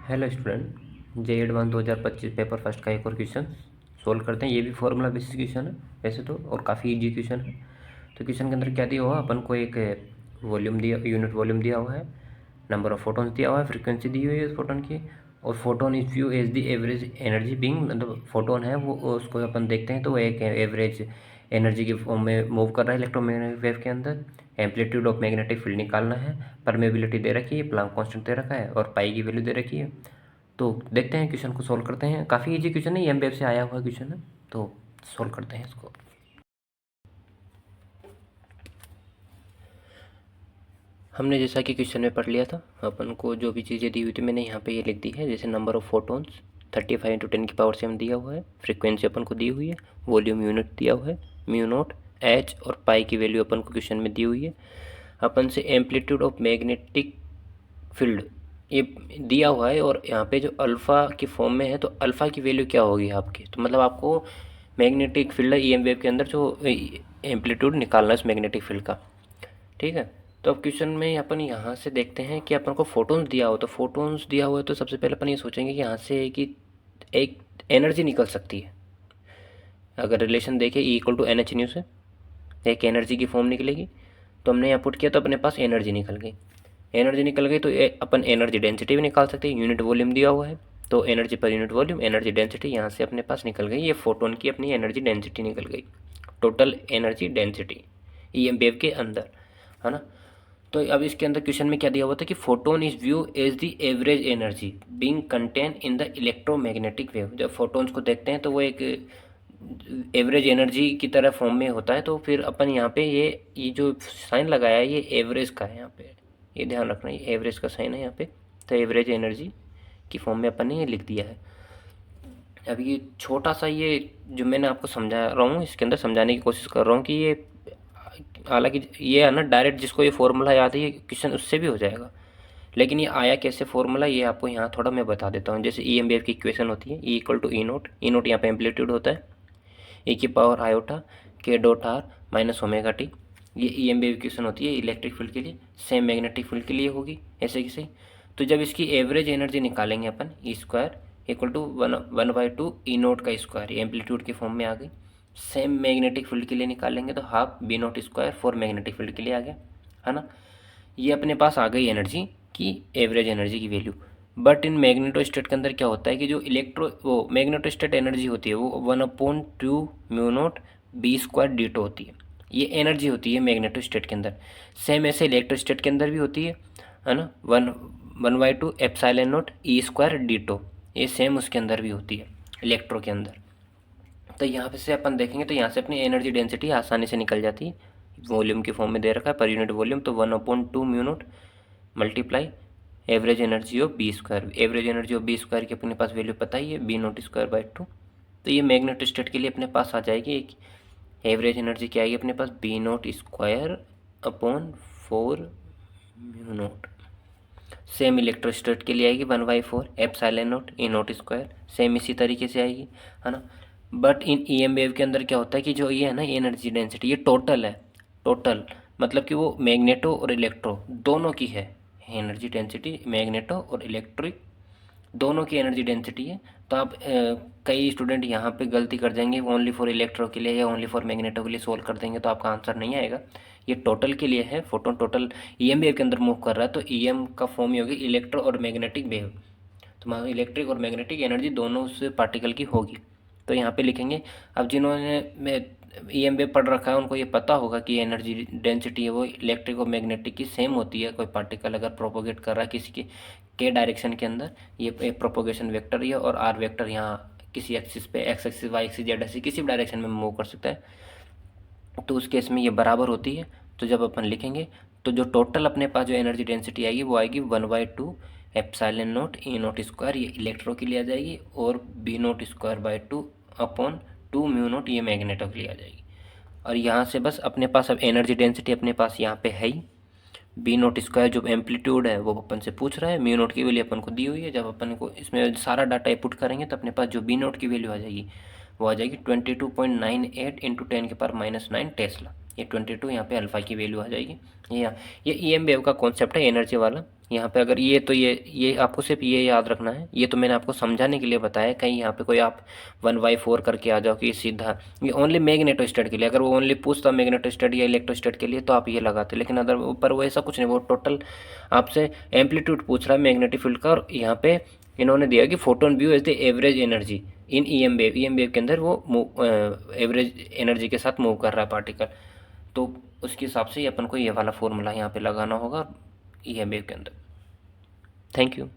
Hello student, जे advance 2025 paper first का एक और क्वेश्चन सोल्व करते हैं। ये भी फॉर्मूला बेसिस क्वेश्चन है वैसे तो, और काफ़ी इजी क्वेश्चन है। तो क्वेश्चन के अंदर क्या दिया हुआ, अपन को एक वॉल्यूम दिया, यूनिट वॉल्यूम दिया हुआ है, नंबर ऑफ फोटोन्स दिया हुआ है, फ्रीक्वेंसी दी हुई है उस फोटोन की, और photon is view as the average energy being, मतलब फोटोन है वो, उसको अपन देखते हैं तो वो एक एवरेज एनर्जी के फॉर्म में मूव कर रहा है इलेक्ट्रोमैग्नेटिक वेव के अंदर। एम्पलीट्यूड ऑफ मैग्नेटिक फील्ड निकालना है, परमेबिलिटी दे रखी है, प्लांक कांस्टेंट दे रखा है, और पाई की वैल्यू दे रखी है। तो देखते हैं क्वेश्चन को सोल्व करते हैं। काफ़ी इजी क्वेश्चन है, एमबीएफ से आया हुआ क्वेश्चन है, तो सोल्व करते हैं इसको। हमने जैसा कि क्वेश्चन में पढ़ लिया था, अपन को जो भी चीज़ें दी हुई थी मैंने यहाँ पे ये लिख दी है। जैसे नंबर ऑफ फोटोन्स 35 × 10⁻⁷ दिया हुआ है, फ्रीक्वेंसी अपन को दी हुई है, वॉल्यूम यूनिट दिया हुआ है, म्यू नॉट, एच और पाई की वैल्यू अपन को क्वेश्चन में दी हुई है। अपन से एम्पलीट्यूड ऑफ मैग्नेटिक फील्ड ये दिया हुआ है, और यहाँ पे जो अल्फ़ा के फॉर्म में है तो अल्फ़ा की वैल्यू क्या होगी आपकी, तो मतलब आपको मैग्नेटिक फील्ड है ईएम वेव के अंदर जो एम्पलीट्यूड निकालना है उस मैग्नेटिक फील्ड का। ठीक है, तो अब क्वेश्चन में अपन यहाँ से देखते हैं कि अपन को फोटोन्स दिया हो, तो फोटोन्स दिया हुआ है तो सबसे पहले अपन ये सोचेंगे कि यहाँ से कि एक एनर्जी निकल सकती है। अगर रिलेशन देखें E = NH/न्यू से एक एनर्जी की फॉर्म निकलेगी, तो हमने यहाँ पुट किया तो अपने पास एनर्जी निकल गई। एनर्जी निकल गई तो अपन एनर्जी डेंसिटी भी निकाल सकते हैं। यूनिट वॉल्यूम दिया हुआ है तो energy per unit volume, energy density यहाँ से अपने पास निकल गई। ये फोटोन की अपनी एनर्जी डेंसिटी निकल गई, total energy density EM wave के अंदर, है ना। तो अब इसके अंदर क्वेश्चन में क्या दिया हुआ था कि photon is view as the average energy being contain in the electromagnetic wave. जब फोटोन्स को देखते हैं तो वो एक एवरेज एनर्जी की तरह फॉर्म में होता है। तो फिर अपन यहाँ पे ये जो साइन लगाया है ये एवरेज का है, यहाँ पे ये ध्यान रखना, ये एवरेज का साइन है यहाँ पे। तो एवरेज एनर्जी की फॉर्म में अपन ने ये लिख दिया है। अब ये छोटा सा ये जो मैंने आपको समझा रहा हूँ, इसके अंदर समझाने की कोशिश कर रहा हूँ कि ये, हालांकि ये है ना डायरेक्ट, जिसको ये फॉर्मूला याद है ये क्वेश्चन उससे भी हो जाएगा, लेकिन ये आया कैसे फॉर्मूला ये आपको यहाँ थोड़ा मैं बता देता हूँ। जैसे ई एम वेव की इक्वेशन होती है E = E0, यहाँ पे एम्पलीट्यूड होता है, e⁻i k.r - ω t। ये ई एम वेव इक्वेशन होती है इलेक्ट्रिक फील्ड के लिए, सेम मैग्नेटिक फील्ड के लिए होगी ऐसे की सही। तो जब इसकी एवरेज एनर्जी निकालेंगे अपन, E² = 1/2 E0 का स्क्वायर, ये एम्पलीट्यूड के फॉर्म में आ गई। सेम मैग्नेटिक फील्ड के लिए निकालेंगे तो half B0² for magnetic field के लिए आ गया, है ना। ये अपने पास आ गई एनर्जी की एवरेज एनर्जी की वैल्यू। बट इन मैग्नेटोस्टेट के अंदर क्या होता है कि जो वो मैग्नेटोस्टेट एनर्जी होती है वो 1/2 μ0 B² होती है। ये एनर्जी होती है मैग्नेटोस्टेट के अंदर। सेम ऐसे इलेक्ट्रोस्टेट के अंदर भी होती है ना, 1/2 ε0 E² ये सेम उसके अंदर भी होती है इलेक्ट्रो के अंदर। तो यहाँ पे से अपन देखेंगे तो यहाँ से अपनी एनर्जी डेंसिटी आसानी से निकल जाती है। वॉल्यूम के फॉर्म में दे रखा है पर यूनिट वॉल्यूम, तो 1/2 μ0 multiply average energy of B²। Average energy of B² की अपने पास वैल्यू पता ही है, B0²/2। तो ये मैग्नेटोस्टेट के लिए अपने पास आ जाएगी एक एवरेज एनर्जी क्या आएगी अपने पास, B0²/4 μ0। सेम इलेक्ट्रोस्टेट के लिए आएगी 1/4 ε0 E0², सेम इसी तरीके से आएगी, है ना। But in E M wave के अंदर क्या होता है कि जो ये है ना एनर्जी डेंसिटी ये टोटल है, टोटल मतलब कि वो मैग्नेटो और इलेक्ट्रो दोनों की है एनर्जी डेंसिटी, मैग्नेटो और इलेक्ट्रिक दोनों की एनर्जी डेंसिटी है। तो आप कई स्टूडेंट यहाँ पे गलती कर जाएंगे, ओनली फॉर इलेक्ट्रो के लिए या ओनली फॉर मैग्नेटो के लिए सोल्व कर देंगे तो आपका आंसर नहीं आएगा। ये टोटल के लिए है, फोटोन टोटल ईएम वेव के अंदर मूव कर रहा है, तो ईएम का फॉर्म ही होगी इलेक्ट्रो और मैग्नेटिक वेव। तो वहाँ इलेक्ट्रिक और मैग्नेटिक एनर्जी दोनों उस पार्टिकल की होगी, तो यहाँ पे लिखेंगे। अब जिन्होंने ईएम वेव पढ़ रखा है उनको ये पता होगा कि एनर्जी डेंसिटी है वो इलेक्ट्रिक और मैग्नेटिक की सेम होती है। कोई पार्टिकल अगर प्रोपोगेट कर रहा है किसी के डायरेक्शन के अंदर, ये प्रोपोगेशन वेक्टर ये और आर वेक्टर यहाँ किसी एक्सिस पे, X axis, Y axis, Z axis किसी भी डायरेक्शन में मूव कर सकता है, तो उस केस में ये बराबर होती है। तो जब अपन लिखेंगे तो जो टोटल अपने पास जो एनर्जी डेंसिटी आएगी वो आएगी 1/2 ε0 E0², ये इलेक्ट्रो के लिए आ जाएगी, और B0²/2 अपॉन 2 μ0 ये मैग्नेटो के लिए आ जाएगी। और यहाँ से बस अपने पास अब एनर्जी डेंसिटी अपने पास यहाँ पे है ही, B0² जो एम्पलीट्यूड है वो अपन से पूछ रहा है, μ0 की वैल्यू अपन को दी हुई है। जब अपन को इसमें सारा डाटा इनपुट करेंगे तो अपने पास जो B0 की वैल्यू आ जाएगी वो आ जाएगी 22.98 × 10⁻⁹ टेस्ला। ये 22 यहाँ पे अल्फ़ा की वैल्यू आ जाएगी। ये EM वेव का कॉन्सेप्ट है एनर्जी वाला। यहाँ पे अगर ये आपको सिर्फ ये याद रखना है, ये तो मैंने आपको समझाने के लिए बताया, कहीं यहाँ पे कोई आप 1/4 करके आ जाओ कि सीधा, ये ओनली मैग्नेटोस्टेट के लिए। अगर वो ओनली पूछता मैग्नेटोस्टेट या इलेक्ट्रोस्टेट के लिए तो आप ये लगाते, लेकिन अदर ऊपर वो ऐसा कुछ नहीं, वो टोटल आपसे एम्पलीट्यूड पूछ रहा है मैग्नेटिक फील्ड का। और यहाँ पे इन्होंने दिया कि photon view as the average energy in EM wave. EM wave के अंदर वो एवरेज एनर्जी के साथ मूव कर रहा है पार्टिकल, तो उसके हिसाब से अपन को ये वाला फॉर्मूला यहाँ पे लगाना होगा EM वेव के अंदर। Thank you.